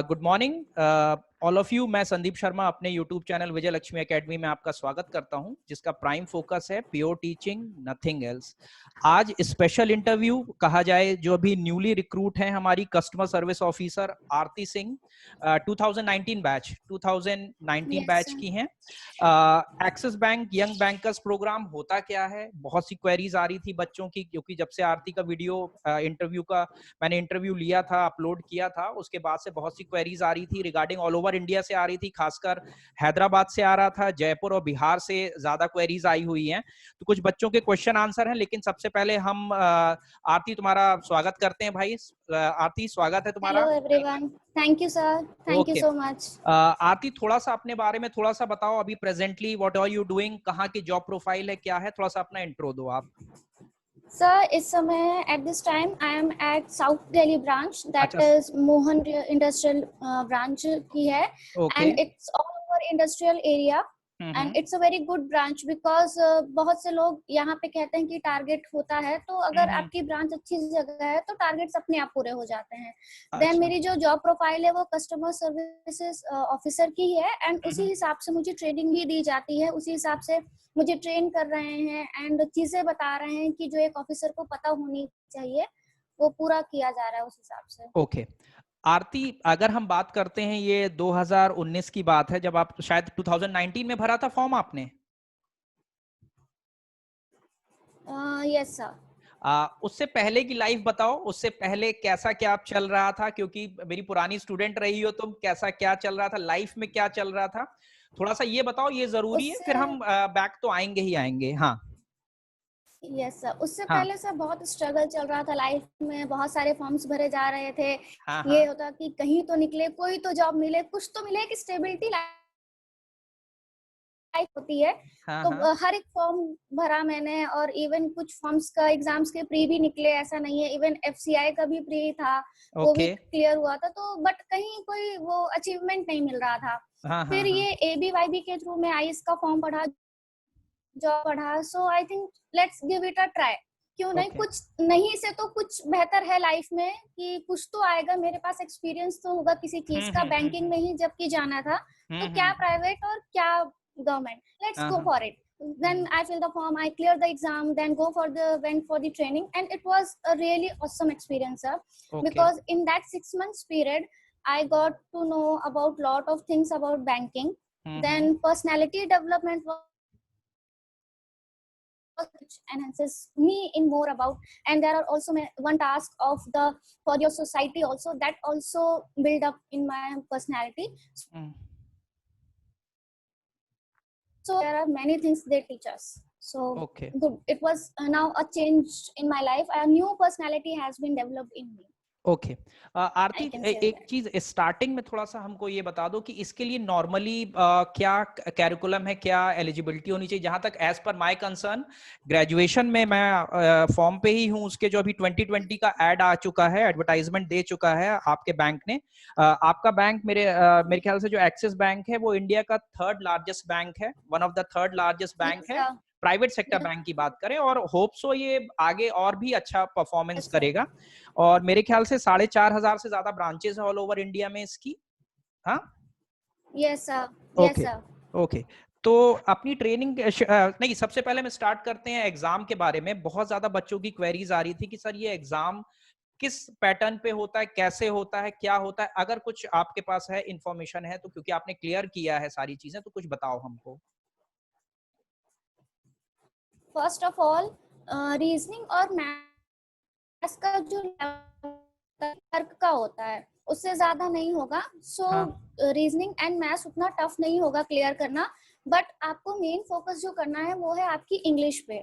Good morning all of you. मैं संदीप शर्मा अपने YouTube channel Vijay Laxmi academy में आपका स्वागत करता हूं, जिसका प्राइम फोकस है प्योर टीचिंग, नथिंग एल्स। आज स्पेशल इंटरव्यू कहा जाए, जो अभी न्यूली रिक्रूट हैं हमारी customer service officer Aarti Singh, 2019 batch की हैं। Axis bank young bankers programme होता क्या है, बहुत सी क्वेरीज आ रही थी बच्चों की, क्योंकि जब से आरती का वीडियो इंटरव्यू का मैंने इंटरव्यू लिया था, अपलोड किया था, उसके बाद से बहुत सी क्वेरीज आ रही थी रिगार्डिंग, ऑल ओवर इंडिया से आ रही थी, खासकर हैदराबाद से आ रहा था, जयपुर और बिहार से ज्यादा क्वेरीज आई हुई हैं। तो कुछ बच्चों के क्वेश्चन आंसर हैं, लेकिन सबसे पहले हम आरती तुम्हारा स्वागत करते हैं भाई। आरती, स्वागत है तुम्हारा। Hello everyone, thank you sir, thank you so much. Aarti, थोड़ा सा अपने बारे में थोड़ा सा बताओ, अभी presently what are you doing, कहाँ की जॉब प्रोफाइल है, क्या है, थोड़ा सा अपना इंट्रो दो आप। सर, इस समय at this time I am at south Delhi branch, that is Mohan industrial branch की है, and it's all over industrial area and it's a very good branch because बहुत से लोग यहाँ पे कहते हैं कि टारगेट होता है, तो अगर आपकी ब्रांच अच्छी जगह है तो टारगेट्स अपने आप पूरे हो जाते हैं। देन मेरी जो जॉब प्रोफाइल है वो कस्टमर सर्विसेज ऑफिसर की है, एंड उसी हिसाब से मुझे ट्रेनिंग भी दी जाती है, उसी हिसाब से मुझे ट्रेन कर रहे हैं एंड चीजें बता रहे हैं कि जो एक ऑफिसर को पता होनी चाहिए वो पूरा किया जा रहा है उस हिसाब से। ओके आरती, अगर हम बात करते हैं, ये 2019 की बात है, जब आप शायद 2019 में भरा था फॉर्म आपने। Yes sir. उससे पहले की लाइफ बताओ, उससे पहले कैसा क्या चल रहा था, क्योंकि मेरी पुरानी स्टूडेंट रही हो तुम, कैसा क्या चल रहा था लाइफ में, क्या चल रहा था, थोड़ा सा ये बताओ, ये जरूरी है, फिर हम बैक तो आएंगे ही आएंगे। हाँ यस सर, उससे हाँ पहले सर बहुत स्ट्रगल चल रहा था लाइफ में, बहुत सारे फॉर्म्स भरे जा रहे थे। हाँ ये हाँ होता कि कहीं तो निकले, कोई तो जॉब मिले, कुछ तो मिले, कि स्टेबिलिटी लाइफ होती है। हाँ तो हाँ हर एक फॉर्म भरा मैंने, और इवन कुछ फॉर्म्स का एग्जाम्स के प्री भी निकले, ऐसा नहीं है, इवन एफसीआई का भी प्री था, वो भी क्लियर हुआ था, तो बट कहीं कोई वो अचीवमेंट नहीं मिल रहा था। हाँ फिर हाँ ये एबीवाईबी के थ्रू मैं आईएएस का फॉर्म पढ़ा, जॉब पढ़ा, so I think let's give it a try. क्यों नहीं, कुछ नहीं से तो कुछ बेहतर है लाइफ में, कि कुछ तो आएगा, मेरे पास एक्सपीरियंस तो होगा किसी चीज का। बैंकिंग में ही जबकि जाना था, तो क्या प्राइवेट और क्या government, let's go for it. Then I fill the form, I clear the exam, then went for the training, and it was a really awesome experience, sir. Because in that 6 months period, I got to know about lot of things about banking. Then personality development was which enhances me in more about, and there are also one task of the for your society also, that also build up in my personality. So there are many things they teach us. So good, it was now a change in my life, a new personality has been developed in me. Okay Aarti, एक चीज starting में थोड़ा सा हमको ये बता दो कि इसके लिए नॉर्मली क्या कैरिकुलम है, क्या एलिजिबिलिटी होनी चाहिए। जहां तक as per my concern, graduation में मैं फॉर्म पे ही हूं, उसके जो अभी 2020 का एड आ चुका है, एडवर्टाइजमेंट दे चुका है आपके बैंक ने। आपका बैंक मेरे ख्याल से जो एक्सिस बैंक है वो इंडिया का 3rd लार्जेस्ट बैंक है, one of the 3rd largest bank है, प्राइवेट सेक्टर बैंक की बात करें, और होप सो ये आगे और भी अच्छा परफॉर्मेंस करेगा। और मेरे ख्याल से 4,500 से ज्यादा ब्रांचेस है ऑल ओवर इंडिया में इसकी। हाँ, yes sir, yes sir. Okay, तो अपनी ट्रेनिंग नहीं, सबसे पहले मैं स्टार्ट करते हैं एग्जाम के बारे में। बहुत ज्यादा बच्चों की क्वेरीज आ रही थी कि सर ये एग्जाम किस पैटर्न पे होता है, कैसे होता है, क्या होता है, अगर कुछ आपके पास है इंफॉर्मेशन है तो, क्योंकि आपने क्लियर किया है सारी चीजें, तो कुछ बताओ हमको। फर्स्ट ऑफ ऑल, रीजनिंग और मैथ्स का जो तर्क का होता है उससे ज्यादा नहीं होगा। सो रीजनिंग एंड मैथ्स उतना टफ नहीं होगा क्लियर करना, बट आपको मेन फोकस जो करना है वो है आपकी इंग्लिश पे।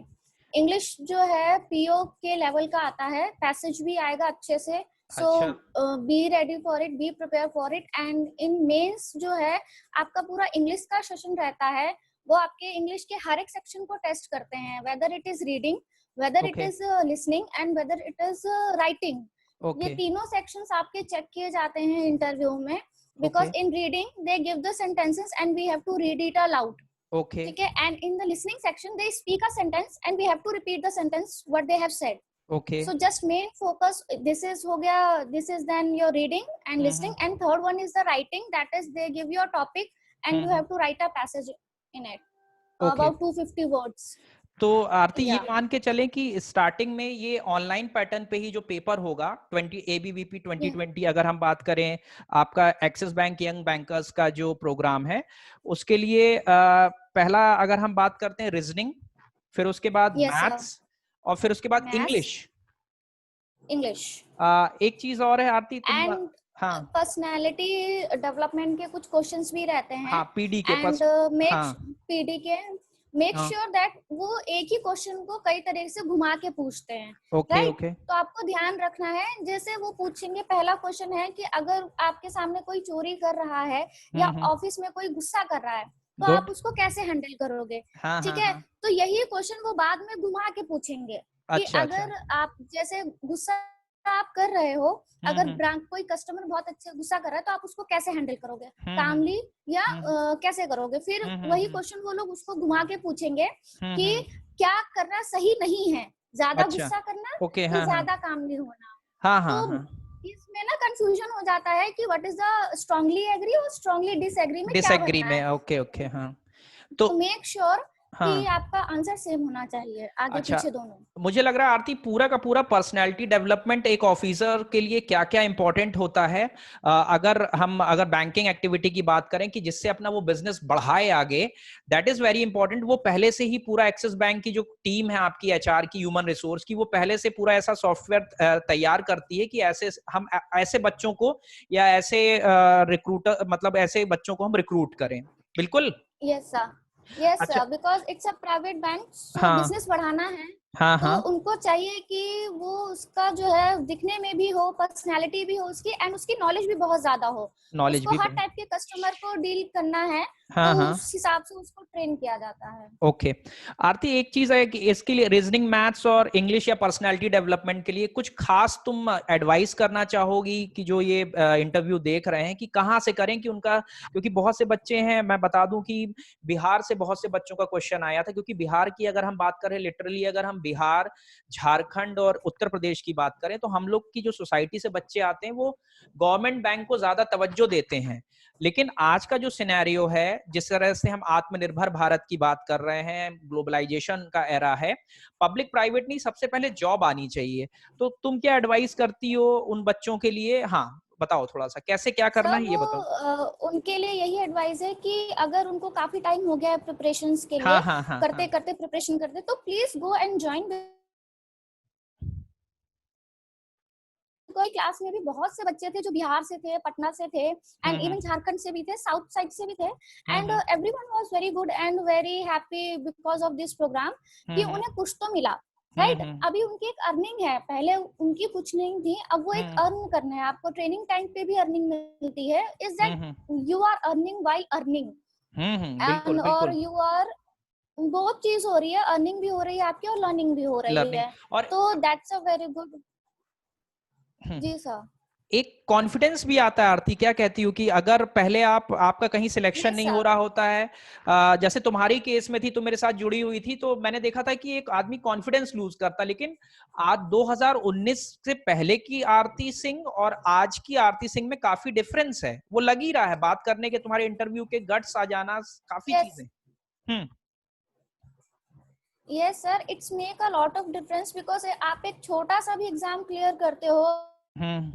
इंग्लिश जो है पीओ के लेवल का आता है, पैसेज भी आएगा अच्छे से। So be ready for it, be prepare for it. And in mains जो है आपका पूरा इंग्लिश का सेशन रहता है, वो आपके इंग्लिश के हर एक सेक्शन को टेस्ट करते हैं, whether it is reading, whether it is listening and whether it is writing. ये तीनों सेक्शंस आपके चेक किए जाते हैं इंटरव्यू में, because in reading they give the sentences and we have to read it aloud. ठीक है, and in the listening section they speak a sentence and we have to repeat the sentence what they have said. Okay. So just main focus, this is हो गया, this is then your reading and listening, and third one is the writing. That is they give you a topic and you have to write a passage in it, okay. about 250 words. तो आरती ये Yeah. मान के चलें कि starting में ये online pattern पे ही जो पेपर होगा 20 ABVP 2020 अगर हम बात करें, आपका एक्सिस बैंक यंग बैंकर्स का जो प्रोग्राम है उसके लिए पहला अगर हम बात करते हैं रीजनिंग, फिर उसके बाद Yes, sir. मैथ्स और फिर उसके बाद Maths, इंग्लिश। English एक चीज और है आरती, तुम and हाँ पर्सनालिटी डेवलपमेंट के कुछ क्वेश्चंस भी रहते हैं, हाँ पीडी के पास, एंड मेक हाँ पीडी के मेक हाँ श्योर दैट वो एक ही क्वेश्चन को कई तरीके से घुमा के पूछते हैं, ओके राइट? ओके तो आपको ध्यान रखना है, जैसे वो पूछेंगे, पहला क्वेश्चन है कि अगर आपके सामने कोई चोरी कर रहा है या ऑफिस में कोई गुस्सा कर रहा है तो आप गुड, उसको कैसे हैंडल करोगे, हाँ ठीक हाँ है? हाँ, तो यही क्वेश्चन वो बाद में घुमा के पूछेंगे कि अच्छा अच्छा, अगर आप जैसे गुस्सा आप कर रहे हो, अगर हम्म ब्रांच कोई कस्टमर बहुत अच्छे गुस्सा कर रहा है तो आप उसको कैसे हैंडल करोगे, हम्म कामली या हम्म कैसे करोगे? फिर हम्म वही क्वेश्चन वो लोग उसको घुमा के पूछेंगे कि हम्म, क्या करना सही नहीं है, ज्यादा अच्छा गुस्सा करना ओके, कि हाँ हाँ ज्यादा कामली होना। हाँ तो हाँ हाँ, इसमें ना कंफ्यूजन हो जाता है कि what is the strongly agree और स्ट्रांगली डिसएग्री में क्या डिसएग्री भरना में, है। ओके ओके, हाँ तो तो मेक श्योर कि हाँ आपका आंसर सेम होना चाहिए, आगे अच्छा, पीछे दोनों। मुझे लग रहा है आरती पूरा का पूरा पर्सनैलिटी डेवलपमेंट एक ऑफिसर के लिए क्या क्या इंपॉर्टेंट होता है, अगर बैंकिंग एक्टिविटी की बात करें कि जिससे अपना वो बिजनेस बढ़ाए आगे, दैट इज वेरी इंपॉर्टेंट। वो पहले से ही पूरा एक्सिस बैंक की जो टीम है आपकी एचआर की, ह्यूमन रिसोर्स की, वो पहले से पूरा ऐसा सॉफ्टवेयर तैयार करती है कि ऐसे हम ऐसे बच्चों को या ऐसे रिक्रूटर मतलब ऐसे बच्चों को हम रिक्रूट करें। बिल्कुल, यस सर, यस अच्छा, sir, because it's a private bank, so हाँ बिजनेस बढ़ाना है हाँ तो हाँ, उनको चाहिए कि वो उसका जो है दिखने में भी हो, पर्सनालिटी भी हो उसकी, एंड उसकी नॉलेज भी बहुत ज्यादा हो। नॉलेज उसको भी हर तो, टाइप के कस्टमर को डील करना है, हाँ तो हाँ, उस हिसाब से उसको ट्रेन किया जाता है। ओके। आरती एक चीज है कि इसके लिए रीजनिंग, मैथ्स और इंग्लिश या पर्सनालिटी डेवलपमेंट के लिए कुछ खास तुम एडवाइस करना चाहोगी कि जो ये इंटरव्यू देख रहे हैं कि कहाँ से करें, कि उनका, क्योंकि बहुत से बच्चे हैं, मैं बता दूं कि बिहार से बहुत से बच्चों का क्वेश्चन आया था, क्योंकि बिहार की अगर हम बात करें, लिटरली अगर हम बिहार, झारखंड और उत्तर प्रदेश की बात करें तो हम लोग की जो सोसाइटी से बच्चे आते हैं वो गवर्नमेंट बैंक को ज्यादा तवज्जो देते हैं। लेकिन आज का जो सिनेरियो है, जिस तरह से हम आत्मनिर्भर भारत की बात कर रहे हैं, ग्लोबलाइजेशन का एरा है, पब्लिक प्राइवेट नहीं, सबसे पहले जॉब आनी चाहिए। तो तुम क्या एडवाइस करती हो उन बच्चों के लिए? हाँ बताओ थोड़ा सा, कैसे क्या करना सर है वो ये बताओ। उनके लिए यही एडवाइस है कि अगर उनको काफी टाइम हो गया है प्रिपरेशंस के हाँ लिए, हाँ हाँ करते हाँ, करते प्रिपरेशन करते, तो प्लीज गो एंड ज्वाइन। कोई क्लास में भी बहुत से बच्चे थे जो बिहार से थे, पटना से थे, एंड इवन झारखंड से भी थे, साउथ साइड से भी थे, and everyone was very good and very happy because of this programme कि उन्हें कुछ तो मिला, राइट? अभी उनकी एक अर्निंग है, पहले उनकी कुछ नहीं थी, अब वो एक अर्न करना है। आपको ट्रेनिंग टाइम पे भी अर्निंग मिलती है, is that you are earning while earning, बिल्कुल एंड और बिल्कुल, यू आर, बहुत चीज हो रही है, अर्निंग भी हो रही है आपकी और लर्निंग भी हो रही लर्निंग है, और तो दैट्स अ वेरी गुड। जी सर। एक कॉन्फिडेंस भी आता है आरती, क्या कहती हूँ कि अगर पहले आपका कहीं सिलेक्शन यस नहीं हो सर। रहा होता है, जैसे तुम्हारी केस में थी, तो मेरे साथ जुड़ी हुई थी, तो मैंने देखा था कि एक आदमी कॉन्फिडेंस लूज करता, लेकिन आज 2019 से पहले की आरती सिंह और आज की आरती सिंह में काफी डिफरेंस है, वो लग ही रहा है बात करने के, तुम्हारे इंटरव्यू के गट्स आ जाना, काफी यस, चीजें। Hmm yes sir, it's make a lot of difference because आप एक छोटा सा भी एग्जाम क्लियर करते हो हम्म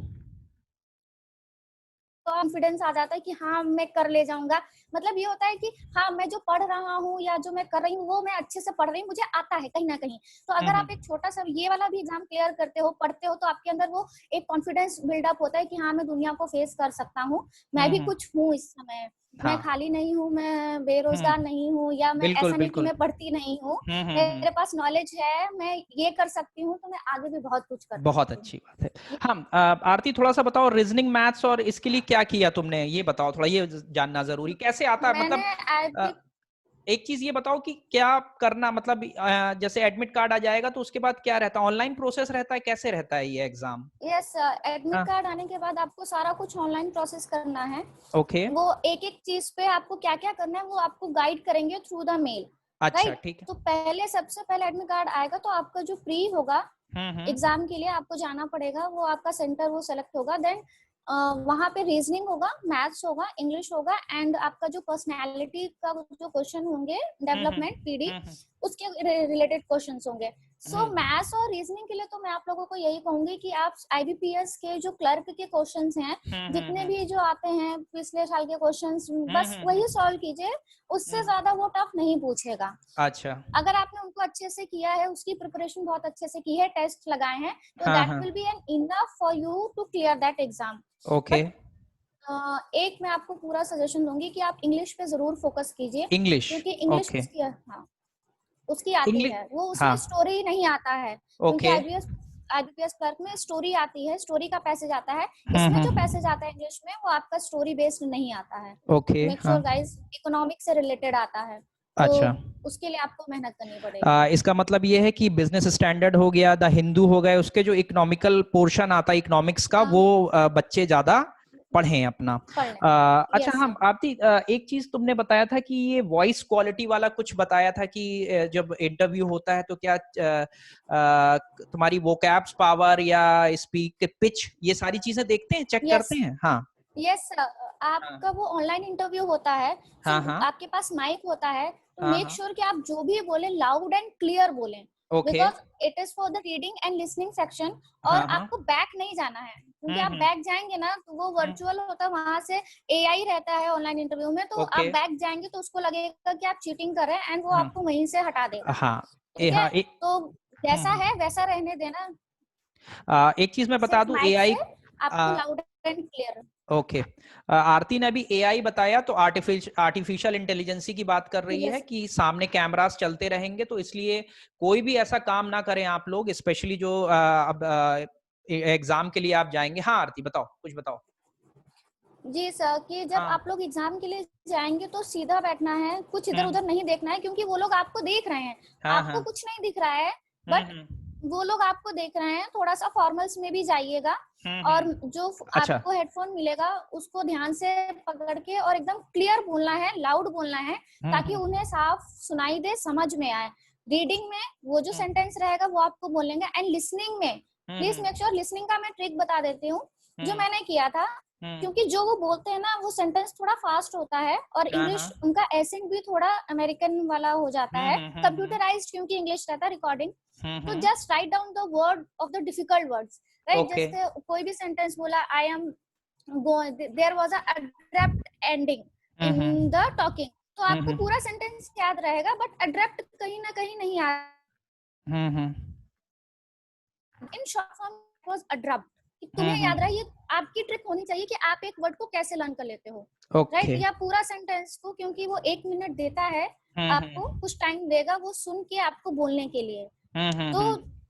तो कॉन्फिडेंस आ जाता है कि हाँ मैं कर ले जाऊंगा। मतलब ये होता है कि हाँ मैं जो पढ़ रहा हूँ या जो मैं कर रही हूँ वो मैं अच्छे से पढ़ रही हूँ, मुझे आता है कहीं ना कहीं। तो अगर आप एक छोटा सा ये वाला भी एग्जाम क्लियर करते हो, पढ़ते हो, तो आपके अंदर वो एक कॉन्फिडेंस बिल्डअप होता है कि हाँ मैं दुनिया को फेस कर सकता हूँ, मैं भी कुछ हूँ इस समय, मैं हाँ, खाली नहीं हूँ, मैं बेरोजगार नहीं हूँ, या मैं बिल्कुल ऐसा नहीं कि बिल्कुल, मैं पढ़ती नहीं हूँ, हम्म, मेरे पास नॉलेज है, मैं ये कर सकती हूँ, तो मैं आगे भी बहुत कुछ कर बहुत सकती अच्छी बात है। हाँ, आरती थोड़ा सा बताओ, रीजनिंग, मैथ्स और इसके लिए क्या किया तुमने, ये बताओ थोड़ा, ये जानना जरूरी, कैसे आता हूँ। है मतलब, मैंने अ, एक चीज ये बताओ कि क्या करना, मतलब जैसे एडमिट कार्ड आ जाएगा तो उसके बाद क्या रहता है, ऑनलाइन प्रोसेस रहता है, कैसे रहता है ये एग्जाम? यस, एडमिट हाँ, कार्ड आने के बाद आपको सारा कुछ ऑनलाइन प्रोसेस करना है। ओके, वो एक एक चीज पे आपको क्या क्या करना है वो आपको गाइड करेंगे थ्रू द मेल, अच्छा राइट? ठीक है, तो पहले सबसे पहले एडमिट कार्ड आएगा तो आपका जो प्री होगा, एग्जाम के लिए आपको जाना पड़ेगा, वो आपका सेंटर वो सेलेक्ट होगा, देन वहाँ पे रीजनिंग होगा, मैथ्स होगा, इंग्लिश होगा, एंड आपका जो पर्सनालिटी का जो क्वेश्चन होंगे, डेवलपमेंट पीडी, उसके रिलेटेड क्वेश्चंस होंगे। सो मैथ्स और रीजनिंग के लिए तो मैं आप लोगों को यही कहूंगी कि आप आईबीपीएस के जो क्लर्क के क्वेश्चंस हैं, जितने भी जो आते हैं पिछले साल के क्वेश्चंस, बस वही सॉल्व कीजिए, उससे ज्यादा वो टफ नहीं पूछेगा। अच्छा, अगर आपने उनको अच्छे से किया है, उसकी प्रिपरेशन बहुत अच्छे से की है, टेस्ट लगाए हैं, तो that will be an enough for you to clear that exam. Okay. एक मैं आपको पूरा सजेशन दूंगी कि आप इंग्लिश पे जरूर फोकस कीजिए, इंग्लिश, क्योंकि इंग्लिश ओके। उसकी, हाँ, उसकी आती इंग्लिश, है, वो उसमें हाँ, स्टोरी नहीं आता है, क्योंकि ओके। आईबीपीएस क्लर्क में स्टोरी आती है, स्टोरी का पैसेज आता है। इसमें जो पैसेज आता है इंग्लिश में, वो आपका स्टोरी बेस्ड नहीं आता है, ओके, मेक हाँ, श्योर गाइस, इकोनॉमिक से रिलेटेड आता है, तो अच्छा। उसके लिए आपको मेहनत करनी पड़ेगी। इसका मतलब ये है कि बिजनेस स्टैंडर्ड हो गया, द हिंदू हो गए, उसके जो इकोनॉमिकल पोर्शन आता है इकोनॉमिक्स का, वो बच्चे ज्यादा पढ़ें अपना। अच्छा, यस हम आरती, एक चीज तुमने बताया था कि ये वॉइस क्वालिटी वाला कुछ बताया था कि जब इंटरव्यू होता है तो क्या तुम्हारी वोकैब्स पावर या स्पीक पिच, ये सारी चीजें देखते हैं, चेक करते हैं? हाँ, यस आपका वो ऑनलाइन इंटरव्यू होता है, हाँ, सो हाँ, आपके पास माइक होता है, तो हाँ, मेक हाँ, श्योर कि आप जो भी बोले लाउड एंड क्लियर बोलें, okay, because it is for the reading and listening section. और हाँ, हाँ, आपको बैक नहीं जाना है, क्योंकि आप बैक जाएंगे ना तो वो वर्चुअल होता है, वहां से एआई रहता है ऑनलाइन इंटरव्यू में, तो आप ओके, बैक जाएंगे तो उसको लगेगा कि आप चीटिंग कर रहे हैं, एंड वो हाँ, आपको वहीं से हटा देगा। हाँ, ठीक है, हाँ, तो जैसा है वैसा रहने देना, एक चीज मैं बता सिर्फ दूं, माइक एआई, से आपको लाउड एंड क्लियर। ओके, आरती ने अभी एआई बताया, तो आर्टिफिशियल इंटेलिजेंसी की बात कर रही है यस कि सामने कैमरास चलते रहेंगे, तो इसलिए कोई भी ऐसा काम ना करें आप लोग, स्पेशली जो अब एग्जाम के लिए आप जाएंगे। हाँ आरती, बताओ, कुछ बताओ। जी सर, कि जब हाँ, आप लोग एग्जाम के लिए जाएंगे तो सीधा बैठना है, कुछ इधर हम्म, उधर नहीं देखना है, क्योंकि वो लोग आपको देख रहे हैं, हाँ, आपको हाँ, कुछ नहीं दिख रहा है, बट हम्म, वो लोग आपको देख रहे हैं। थोड़ा सा फॉर्मल्स में भी जाइएगा, और जो अच्छा, आपको हेडफोन मिलेगा उसको ध्यान से पकड़ के और एकदम क्लियर बोलना है, लाउड बोलना है, ताकि उन्हें साफ सुनाई दे, समझ में आए। रीडिंग में वो जो सेंटेंस रहेगा वो आपको बोलेंगे, एंड लिसनिंग में प्लीज मेक श्योर, लिसनिंग का मैं ट्रिक बता देती हूँ जो मैंने किया था, क्योंकि जो वो बोलते हैं ना वो सेंटेंस थोड़ा फास्ट होता है, और हाँ, इंग्लिश हाँ, उनका एसेंट भी थोड़ा अमेरिकन वाला हो जाता है, कंप्यूटराइज्ड क्योंकि इंग्लिश रहता है रिकॉर्डिंग। तो just write down the word of the difficult words, right, okay, जैसे कोई भी सेंटेंस बोला, I am there was a abrupt ending in the talking, तो आपको पूरा सेंटेंस याद रहेगा, बट अब्रप्ट कहीं ना कहीं नहीं आ, in short form was abrupt, कि तुम्हें याद रहे, ये आपकी ट्रिक होनी चाहिए कि आप एक वर्ड को कैसे लर्न कर लेते हो, राइट, ओके, या पूरा सेंटेंस को, क्योंकि वो 1 मिनट देता है, आपको कुछ टाइम देगा वो सुन के आपको बोलने के लिए, तो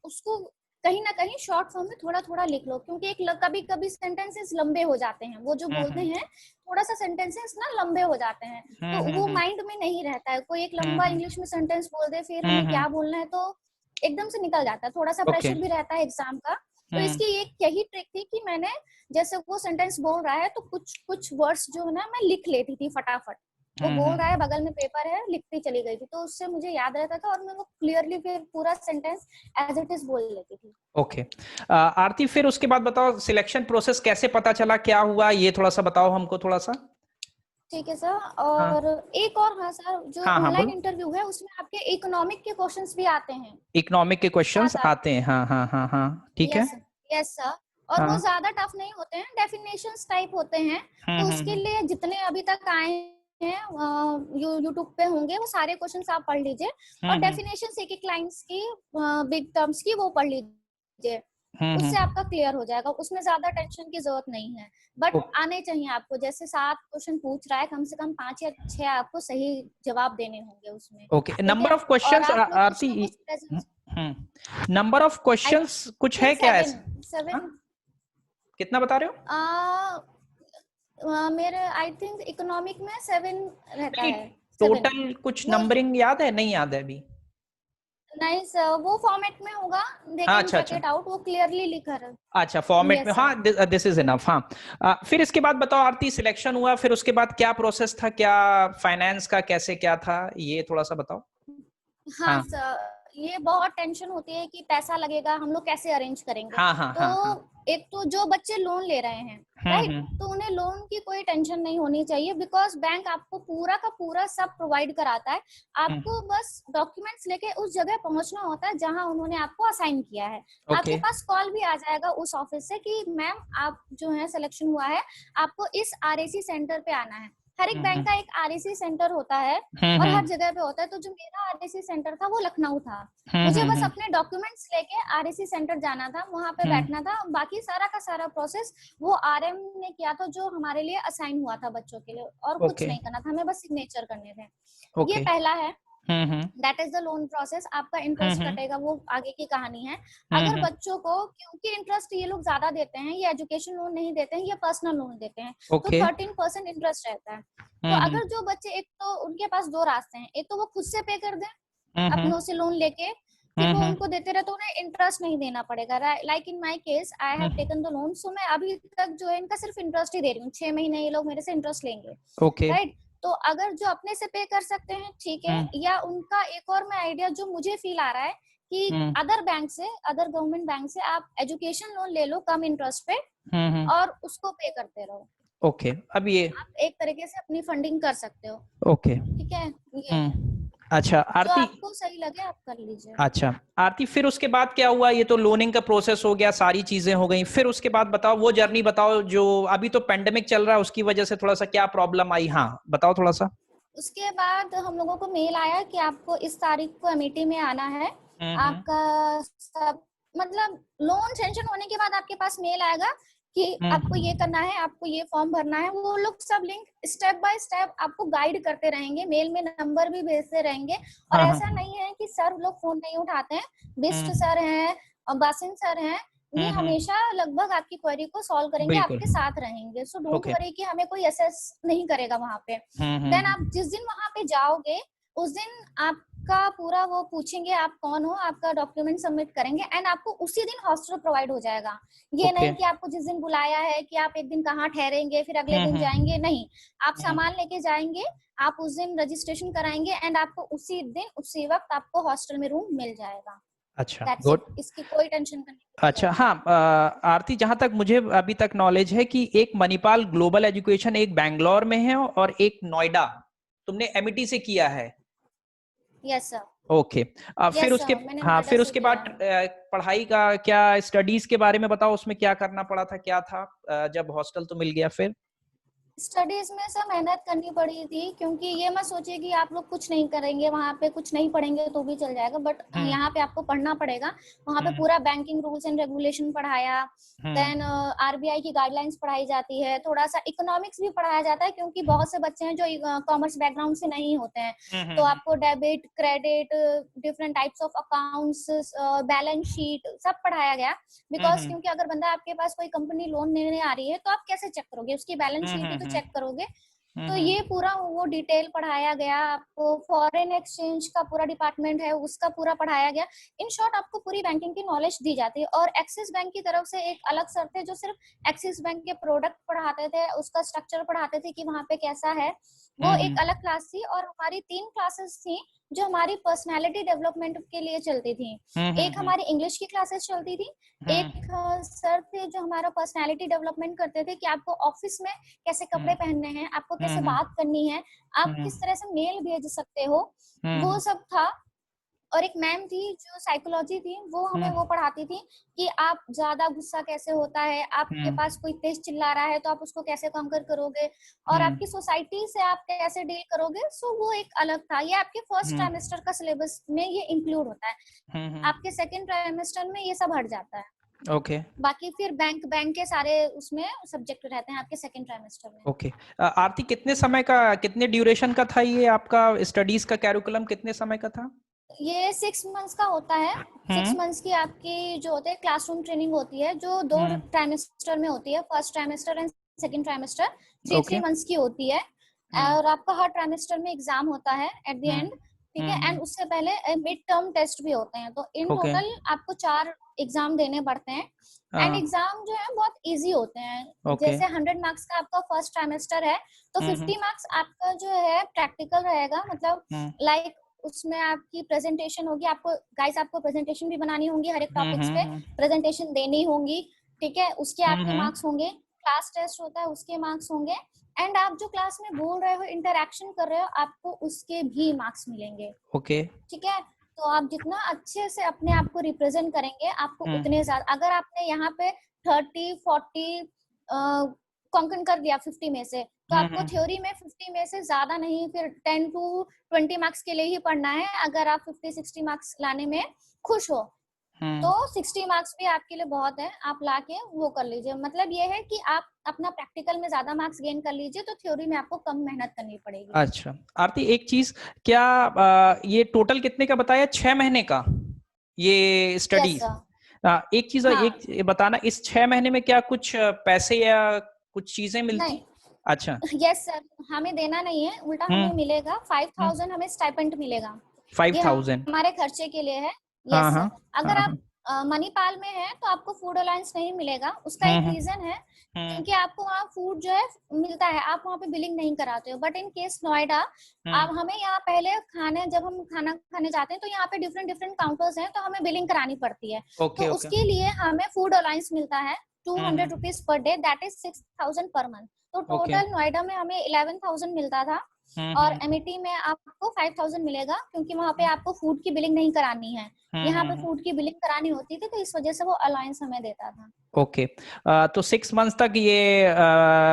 उसको कहीं ना कहीं शॉर्ट फॉर्म में थोड़ा थोड़ा लिख लो, क्योंकि कभी कभी सेंटेंसेस लंबे हो जाते हैं, वो जो बोलते हैं थोड़ा सा सेंटेंसेस ना लंबे हो जाते हैं, तो वो माइंड में नहीं रहता है, कोई एक लंबा इंग्लिश में सेंटेंस बोल दे, फिर हमें क्या बोलना है, तो एकदम से निकल जाता है, थोड़ा सा ओके, प्रेशर भी रहता है एग्जाम का। तो इसकी एक यही ट्रिक थी कि मैंने, जैसे वो सेंटेंस बोल रहा है तो कुछ कुछ वर्ड्स जो है ना मैं लिख लेती थी फटाफट, वो बोल रहा है, बगल में पेपर है, लिखती चली गई थी, तो उससे मुझे याद रहता था, और मैं वो क्लियरली फिर पूरा सेंटेंस एज इट इज बोल लेती थी। ओके, आरती, फिर उसके बाद बताओ सिलेक्शन प्रोसेस कैसे पता चला, क्या हुआ, ये थोड़ा सा बताओ हमको थोड़ा सा। ठीक है सर, हाँ, और एक और, हाँ सर, जो हाँ, हाँ, ऑनलाइन बोलो। इंटरव्यू है उसमें आपके इकोनॉमिक के क्वेश्चंस भी आते हैं इकोनॉमिक के क्वेश्चंस साथ आते आते हैं, हाँ, हाँ, हाँ, हाँ, ठीक है, हैं। यस, यस सर, और वो हाँ, ज्यादा टफ नहीं होते हैं, डेफिनेशंस टाइप होते हैं, तो उसके लिए जितने अभी तक आए हैं यूट्यूब पे होंगे, वो सारे क्वेश्चंस आप पढ़ लीजिए, और डेफिनेशंस एक एक लाइंस की, बिग टर्म्स की, वो पढ़ लीजिए, उससे आपका क्लियर हो जाएगा, उसमें ज्यादा टेंशन की जरूरत नहीं है, बट आने चाहिए आपको, जैसे 7 क्वेश्चन पूछ रहा है, कम से कम 5 या 6 आपको सही जवाब देने होंगे उसमें, ओके, ठीक नंबर है, ऑफ और क्वेश्चंस आप लोग कुछ आरती, ना कुछ present, number of I questions कुछ है थिंक क्या ऐसा? 7 हाँ? कितना बता रहे हो? मेरे आई थिंक इकोनॉमिक में 7 रहता नहीं, है, 7 टोटल कुछ वो, नंबरिंग याद है, नहीं याद है अभी? नहीं सर, वो फॉर्मेट में होगा, दे हाँ, कैन अच्छा, चेक अच्छा, इट आउट, वो क्लियरली लिखा है। अच्छा, फॉर्मेट में, यस हाँ, सर, दिस इज इनफ, हाँ। फिर इसके बाद बताओ आरती, सिलेक्शन हुआ, फिर उसके बाद क्या प्रोसेस था, क्या फाइनेंस का कैसे क्या था, ये थोड़ा सा बताओ। हाँ हाँ, सर, ये बहुत टेंशन होती है कि पैसा लगेगा, हम लोग कैसे अरेंज करेंगे। हाँ हाँ हाँ हाँ। तो एक तो जो बच्चे लोन ले रहे हैं, राइट, तो उन्हें लोन की कोई टेंशन नहीं होनी चाहिए, बिकॉज बैंक आपको पूरा का पूरा सब प्रोवाइड कराता है। आपको बस डॉक्यूमेंट्स लेके उस जगह पहुंचना होता है जहां उन्होंने आपको असाइन किया है। आपके पास कॉल भी आ जाएगा उस ऑफिस से कि मैम आप जो है सिलेक्शन हुआ है, आपको इस आरएसी सेंटर पे आना है। हर एक बैंक का एक आरएसी सेंटर होता है और हर जगह पे होता है। तो जो मेरा आरएसी सेंटर था वो लखनऊ था। मुझे बस अपने डॉक्यूमेंट्स लेके आरएसी सेंटर जाना था, वहां पे बैठना था। बाकी सारा का सारा प्रोसेस वो आरएम ने किया था जो हमारे लिए असाइन हुआ था बच्चों के लिए, और कुछ नहीं करना था, हमें बस सिग्नेचर करने थे। ये पहला है, that is the loan process. आपका इंटरेस्ट कटेगा, वो आगे की कहानी है। अगर बच्चों को, क्योंकि इंटरेस्ट ये लोग ज्यादा देते हैं, ये एजुकेशन लोन नहीं देते हैं, ये पर्सनल लोन देते हैं, तो 13% इंटरेस्ट रहता है। तो अगर जो बच्चे, एक तो उनके पास दो रास्ते हैं, एक तो वो खुद से पे कर दें अपनों से लोन लेके, फिर वो उनको देते रहे तो उन्हें इंटरेस्ट नहीं देना पड़ेगा। Like in my case I have taken the loan, so मैं अभी तक जो है इनका सिर्फ इंटरेस्ट ही दे रही हूँ। 6 महीने ये लोग मेरे से इंटरेस्ट लेंगे, राइट। तो अगर जो अपने से पे कर सकते हैं ठीक है, या उनका एक और मैं आइडिया जो मुझे फील आ रहा है कि अदर बैंक से, अदर गवर्नमेंट बैंक से आप एजुकेशन लोन ले लो कम इंटरेस्ट पे और उसको पे करते रहो। ओके, अब ये आप एक तरीके से अपनी फंडिंग कर सकते हो। ओके, ठीक है, ये अच्छा जो आरती, आपको सही लगे आप कर लीजिए। अच्छा आरती, फिर उसके बाद क्या हुआ? ये तो लोनिंग का प्रोसेस हो गया, सारी चीजें हो गई, फिर उसके बाद बताओ वो जर्नी बताओ। जो अभी तो पेंडेमिक चल रहा है उसकी वजह से थोड़ा सा क्या प्रॉब्लम आई, हाँ बताओ थोड़ा सा। उसके बाद हम लोगों को मेल आया कि आपको इस तारीख को एमिटी में आना है। आपका सब मतलब लोन सैंक्शन होने के बाद आपके पास मेल आएगा कि आपको ये करना है, आपको ये फॉर्म भरना है। वो लोग सब लिंक स्टेप बाय स्टेप आपको गाइड करते रहेंगे, मेल में नंबर भी भेजते रहेंगे। और ऐसा नहीं है कि सर लोग फोन नहीं उठाते हैं। बिस्ट सर हैं, बासिन सर हैं, ये हमेशा लगभग आपकी क्वेरी को सॉल्व करेंगे, आपके साथ रहेंगे। सो डोंट वरी कि हमें कोई असेस नहीं करेगा वहां पे। देन आप जिस दिन वहां पे जाओगे उस दिन आपका पूरा वो पूछेंगे आप कौन हो, आपका डॉक्यूमेंट सबमिट करेंगे एंड आपको उसी दिन हॉस्टल प्रोवाइड हो जाएगा। ये नहीं कि आपको जिस दिन बुलाया है कि आप एक दिन कहाँ ठहरेंगे फिर अगले दिन जाएंगे, नहीं। आप सामान लेके जाएंगे, आप उस दिन रजिस्ट्रेशन कराएंगे एंड आपको उसी दिन उसी वक्त आपको हॉस्टल में रूम मिल जाएगा। अच्छा, गुड, इसकी कोई टेंशन नहीं। अच्छा हाँ आरती, जहां तक मुझे अभी तक नॉलेज है कि एक मणिपाल ग्लोबल एजुकेशन एक बैंगलोर में है और एक नोएडा, तुमने एमईटी से किया है? Yes sir. ओके, फिर उसके, हाँ फिर उसके बाद पढ़ाई का क्या, स्टडीज के बारे में बताओ, उसमें क्या करना पड़ा था, क्या था जब हॉस्टल तो मिल गया? फिर स्टडीज में सर मेहनत करनी पड़ी थी, क्योंकि ये मत सोचिए कि आप लोग कुछ नहीं करेंगे, वहाँ पे कुछ नहीं पढ़ेंगे तो भी चल जाएगा, बट यहाँ पे आपको पढ़ना पड़ेगा। वहाँ पे पूरा बैंकिंग रूल्स एंड रेगुलेशन पढ़ाया, देन आरबीआई की गाइडलाइंस पढ़ाई जाती है, थोड़ा सा इकोनॉमिक्स भी पढ़ाया जाता है, क्योंकि बहुत से बच्चे हैं जो कॉमर्स बैकग्राउंड से नहीं होते हैं। तो आपको debit, credit, different types of accounts, balance sheet सब पढ़ाया गया। बिकॉज क्योंकि अगर बंदा आपके पास कोई कंपनी लोन लेने आ रही है तो आप कैसे चेक करोगे, उसकी बैलेंस शीट भी तो चेक करोगे। तो ये पूरा वो डिटेल पढ़ाया गया। आपको फॉरेन एक्सचेंज का पूरा डिपार्टमेंट है उसका पूरा पढ़ाया गया। इन शॉर्ट आपको पूरी बैंकिंग की नॉलेज दी जाती है। और एक्सिस बैंक की तरफ से एक अलग सर थे जो सिर्फ एक्सिस बैंक के प्रोडक्ट पढ़ाते थे, उसका स्ट्रक्चर पढ़ाते थे कि वहाँ पे कैसा है, वो एक अलग क्लास थी। और हमारी 3 क्लासेस थी जो हमारी पर्सनालिटी डेवलपमेंट के लिए चलती थी। एक हमारी इंग्लिश की क्लासेस चलती थी, एक सर थे जो हमारा पर्सनालिटी डेवलपमेंट करते थे कि आपको ऑफिस में कैसे कपड़े पहनने हैं, आपको कैसे बात करनी है, आप किस तरह से मेल भेज सकते हो, वो सब था। और एक मैम थी जो साइकोलॉजी थी, वो हमें वो पढ़ाती थी कि आप ज्यादा गुस्सा कैसे होता है, आपके पास कोई तेज चिल्ला रहा है तो आप उसको कैसे कांकर करोगे, और आपकी सोसाइटी से आप कैसे डील करोगे। सो वो एक अलग था। ये आपके फर्स्ट ट्राइमेस्टर का सिलेबस में ये इंक्लूड होता है। आपके सेकेंड ट्राइमेस्टर में ये सब हट जाता है। ओके, बाकी फिर बैंक के सारे उसमें सब्जेक्ट रहते हैं आपके सेकंड ट्राइमेस्टर में। ओके, आरती कितने समय का, कितने ड्यूरेशन का था ये आपका स्टडीज का कैरिकुलम, कितने समय का था? ये 6 मंथ्स का होता है। 6 मंथ्स की आपकी जो होते हैं क्लासरूम ट्रेनिंग होती है, जो 2 ट्राइमेस्टर में होती है, first trimester and second trimester. 3 months की होती है। और आपका हर ट्राइमेस्टर में एग्जाम होता है एट द एंड, ठीक है। एंड उससे पहले मिड टर्म टेस्ट भी होते हैं। तो इन टोटल आपको 4 एग्जाम देने पड़ते हैं। एंड एग्जाम जो है बहुत इजी होते हैं। जैसे 100 मार्क्स का आपका फर्स्ट ट्राइमेस्टर है तो 50 मार्क्स आपका जो है प्रैक्टिकल रहेगा, मतलब लाइक उसमें आपकी प्रेजेंटेशन होगी, आपको गाइस आपको प्रेजेंटेशन भी बनानी होंगी, हर एक टॉपिक्स पे प्रेजेंटेशन देनी होंगी, ठीक है, उसके आपके मार्क्स होंगे, क्लास टेस्ट होता है उसके मार्क्स होंगे, एंड आप जो क्लास में बोल रहे हो, इंटरेक्शन कर रहे हो, आपको उसके भी मार्क्स मिलेंगे। ओके, ठीक है, तो आप जितना अच्छे से अपने आप को रिप्रेजेंट करेंगे, आपको उतने ज्यादा, अगर आपने यहाँ पे 30-40 कॉन्कन कर दिया 50 में से, तो आपको थ्योरी में 50 में से ज्यादा नहीं, फिर 10 to 20 मार्क्स के लिए ही पढ़ना है। अगर आप 50-60 मार्क्स लाने में खुश हो तो 60 मार्क्स भी आपके लिए बहुत है, आप लाके वो कर लीजिए। मतलब ये है कि आप अपना प्रैक्टिकल में ज्यादा मार्क्स गेन कर लीजिए, तो थ्योरी में आपको कम मेहनत करनी पड़ेगी। अच्छा आरती, एक चीज, क्या ये टोटल कितने का बताया, 6 महीने का ये स्टडीज? एक चीज एक बताना, इस 6 महीने में क्या कुछ पैसे या कुछ चीजें मिलती? नहीं। अच्छा, यस सर, हमें देना नहीं है, उल्टा हमें मिलेगा 5000 हमें स्टाइपेंड मिलेगा। 5000 हमारे खर्चे के लिए है। यस सर, अगर आप मणिपाल में है तो आपको फूड अलाउंस नहीं मिलेगा। उसका एक रीजन है, क्योंकि आपको वहाँ फूड जो है मिलता है, आप वहाँ पे बिलिंग नहीं कराते हो। बट इन केस नोएडा, आप हमें यहाँ पहले खाने, जब हम खाना खाने जाते हैं तो यहाँ पे डिफरेंट डिफरेंट काउंटर्स हैं, तो हमें बिलिंग करानी पड़ती है। तो उसके लिए हमें फूड अलाउंस मिलता है 200 rupees per day, that is 6000 per month. तो टोटल नोएडा में हमें 11,000 मिलता था, और एमईटी में आपको 5000 मिलेगा, क्योंकि वहाँ पे आपको फूड की बिलिंग नहीं करानी है। यहाँ पे फूड की बिलिंग करानी होती थी, तो इस वजह से वो अलाउंस हमें देता था। ओके, तो 6 मंथ्स तक ये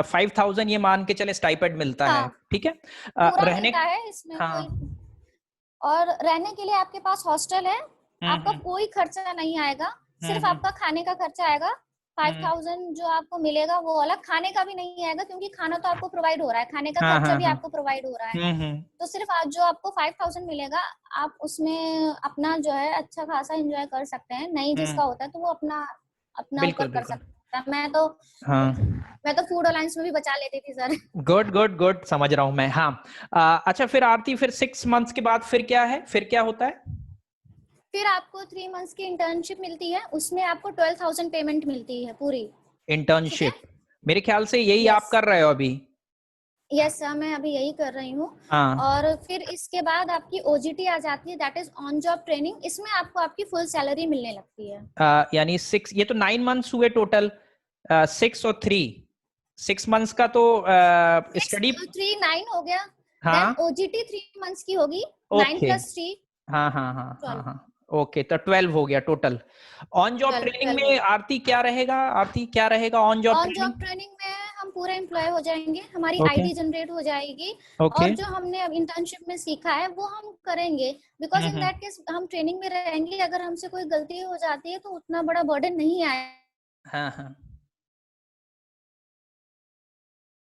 5000 ये मान के चले स्टाइपेंड मिलता है, ठीक है? पूरा रहने मिलता है इसमें कोई, और रहने के लिए आपके पास हॉस्टल है, आपका कोई खर्चा नहीं आएगा, सिर्फ आपका खाने का खर्चा आएगा। 5000 जो आपको मिलेगा वो अलग, खाने का भी नहीं आएगा, क्योंकि खाना तो आपको प्रोवाइड हो रहा है, खाने का खर्चा भी आपको प्रोवाइड हो रहा है। तो सिर्फ आज जो आपको 5000 मिलेगा, आप उसमें अपना जो है अच्छा खासा एंजॉय कर सकते हैं। नहीं जिसका होता है तो वो अपना ऊपर कर सकता है। मैं तो फूड अलाउंस में भी बचा लेती थी सर। गुड गुड गुड, समझ रहा हूँ मैं। हाँ, अच्छा, फिर आरती, फिर 6 मंथ्स के बाद फिर क्या है, फिर क्या होता है? फिर आपको 3 मंथ्स की इंटर्नशिप मिलती है, उसमें आपको 12,000 पेमेंट मिलती है पूरी। इंटर्नशिप, मेरे ख्याल से यही आप कर रहे हो अभी। यस सर, मैं अभी यही कर रही हूँ। और फिर इसके बाद आपकी ओजीटी आ जाती है, that is on job training. इसमें आपको आपकी फुल सैलरी मिलने लगती है। यानी 6, ये तो 9 मंथ्स हुए टोटल, 6 और 6 मंथ्स का तो स्टडी 9 हो गया। देन ओजीटी 3 मंथ्स की होगी, 9 + 3। हाँ, ओके, तो 12 हो गया टोटल। ऑन जॉब ट्रेनिंग में आरती क्या रहेगा, ऑन जॉब ट्रेनिंग में हम पूरे एम्प्लॉय हो जाएंगे, हमारी आईडी जनरेट हो जाएगी, और जो हमने अब इंटर्नशिप में सीखा है वो हम करेंगे। बिकॉज इन दैट केस हम ट्रेनिंग में रहेंगे, अगर हमसे कोई गलती हो जाती है तो उतना बड़ा बर्डन नहीं आएगा।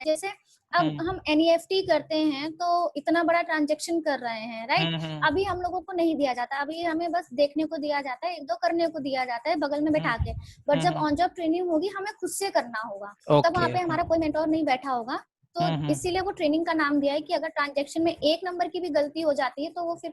जैसे अब हम एनईएफटी करते हैं तो इतना बड़ा ट्रांजैक्शन कर रहे हैं, राइट? अभी हम लोगों को नहीं दिया जाता, अभी हमें बस देखने को दिया जाता है, 1-2 करने को दिया जाता है बगल में बैठा के। बट जब ऑन जॉब ट्रेनिंग होगी, हमें खुद से करना होगा। तब वहाँ पे हमारा कोई मेंटोर नहीं बैठा होगा, तो इसीलिए वो ट्रेनिंग का नाम दिया है कि अगर ट्रांजैक्शन में 1 नंबर की भी गलती हो जाती है तो वो फिर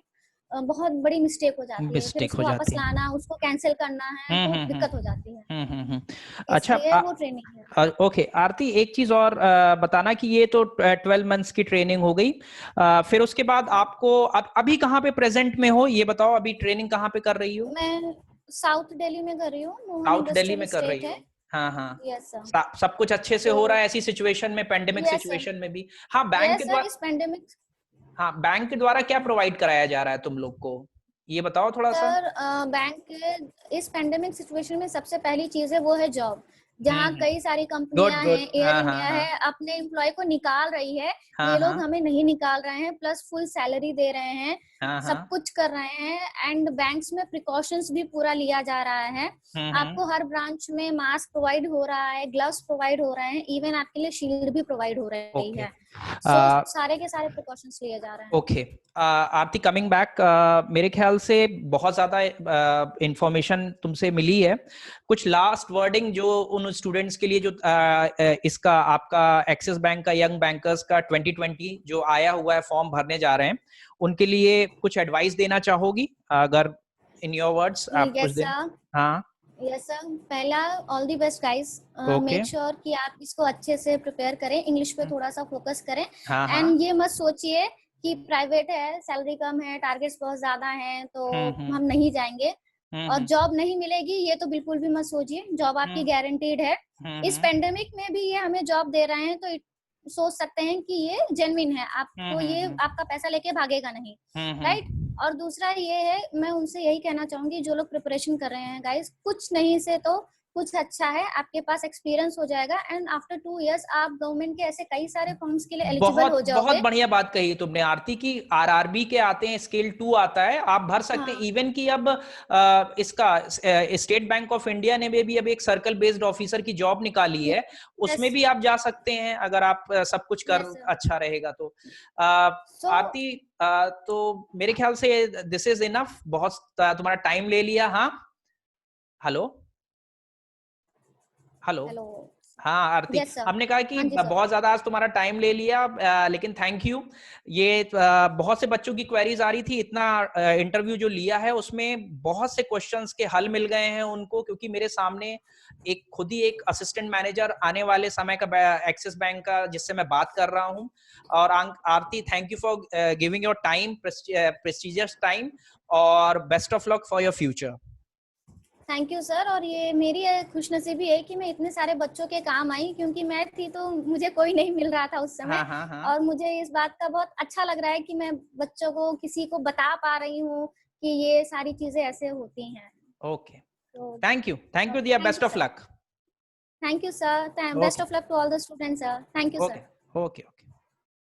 बहुत बड़ी मिस्टेक हो जाती है, फिर उसको वापस लाना, उसको कैंसिल करना है, तो दिक्कत हो जाती है। अच्छा, वो ट्रेनिंग है। ओके आरती, एक चीज और बताना कि ये तो 12 मंथ्स की ट्रेनिंग हो गई, फिर उसके बाद आपको अभी कहाँ पे प्रेजेंट में हो, ये बताओ, अभी ट्रेनिंग कहाँ पे कर रही हो? मैं साउथ दिल्ली में कर रही हूँ, साउथ दिल्ली में कर रही हो? हाँ, यस सर। सब कुछ अच्छे से हो रहा है ऐसी सिचुएशन में, पेंडेमिक सिचुएशन में भी? हाँ, बैंक के द्वारा, बैंक के द्वारा क्या प्रोवाइड कराया जा रहा है तुम लोग को, ये बताओ थोड़ा सा। सर बैंक के इस पेंडेमिक सिचुएशन में सबसे पहली चीज है वो है जॉब। जहाँ कई सारी कंपनियां हैं, एयर इंडिया है, अपने एम्प्लॉय को निकाल रही है, ये लोग हमें नहीं निकाल रहे हैं, प्लस फुल सैलरी दे रहे हैं, सब कुछ कर रहे हैं। एंड बैंक्स में प्रिकॉशंस भी पूरा लिया जा रहा है। आपको हर ब्रांच में मास्क प्रोवाइड हो रहा है, ग्लव्स प्रोवाइड हो रहे हैं, इवन आपके लिए शील्ड भी प्रोवाइड हो रही है। सारे के सारे प्रिकॉशंस लिए जा रहे हैं। ओके आरती, कमिंग बैक, मेरे ख्याल से बहुत ज्यादा इंफॉर्मेशन तुमसे मिली है। कुछ लास्ट वर्डिंग जो उन स्टूडेंट्स के लिए जो इसका आपका एक्सिस बैंक का यंग बैंकर्स का 2020 जो आया हुआ है, फॉर्म भरने जा रहे हैं, उनके लिए कुछ एडवाइस देना चाहोगी, अगर इन योर वर्ड्स आप कुछ दें? हाँ, यस सर, पहला all the best guys, make sure कि आप इसको अच्छे से प्रिपेयर करें, इंग्लिश पे थोड़ा सा फोकस करें। एंड ये मत सोचिए कि प्राइवेट है, सैलरी कम है, टारगेट्स बहुत ज्यादा हैं, तो हम्म, हम नहीं जाएंगे। और हम्म, जॉब नहीं मिलेगी ये तो बिल्कुल भी मत सोचिए, जॉब आपकी हम्म, गारंटीड है। इस हम्म, पेंडेमिक में भी ये हमें जॉब दे रहे हैं, तो सोच सकते हैं कि ये जेन्युइन है, आपको हम्म, ये हम्म, आपका पैसा लेके भागेगा नहीं, राइट। हम्म। और दूसरा ये है, मैं उनसे यही कहना चाहूंगी, जो लोग प्रिपरेशन कर रहे हैं गाइस, कुछ नहीं से तो कुछ अच्छा है, आपके पास एक्सपीरियंस हो जाएगा, एंड आफ्टर 2 इयर्स आप गवर्नमेंट के ऐसे कई सारे फॉर्म्स के लिए एलिजिबल बहुत हो बहुत जाओगे। बढ़िया बात कही तुमने आरती की। आरआरबी के आते हैं, स्केल 2 आता है, आप भर सकते हैं। हाँ, इवन कि अब इसका स्टेट बैंक ऑफ इंडिया ने भी अब एक सर्कल बेस्ड ऑफिसर की जॉब निकाली है, उसमें यस, भी आप जा सकते हैं अगर आप सब कुछ कर यस सर। अच्छा रहेगा तो। सो आरती, तो मेरे ख्याल से दिस इज इनफ, बहुत तुम्हारा टाइम ले लिया। हाँ, हेलो, हेलो। हेलो। हाँ आरती, यस सर। हमने कहा कि हाँ जी सर। बहुत ज्यादा आज तुम्हारा टाइम ले लिया, लेकिन थैंक यू। ये बहुत से बच्चों की क्वेरीज आ रही थी, इतना इंटरव्यू जो लिया है उसमें बहुत से क्वेश्चंस के हल मिल गए हैं उनको, क्योंकि मेरे सामने एक खुद ही एक असिस्टेंट मैनेजर आने वाले समय का एक्सिस बैंक का, जिससे मैं बात कर रहा हूँ। और Aarti, thank you for giving your time, prestigious time, और best of luck for your future. Thank you sir. और ये मेरी खुशनसीबी है कि मैं इतने सारे बच्चों के काम आई, क्योंकि मैं थी तो मुझे कोई नहीं मिल रहा था उस समय। हाँ, हाँ, हाँ। और मुझे इस बात का बहुत अच्छा लग रहा है कि मैं बच्चों को, किसी को बता पा रही हूँ कि ये सारी चीजें ऐसे होती हैं। ओके, तो थैंक यू दिया, thank best you of sir. Luck. Thank you sir. Best okay, of luck to all the students sir. Thank you okay, sir. Okay, okay.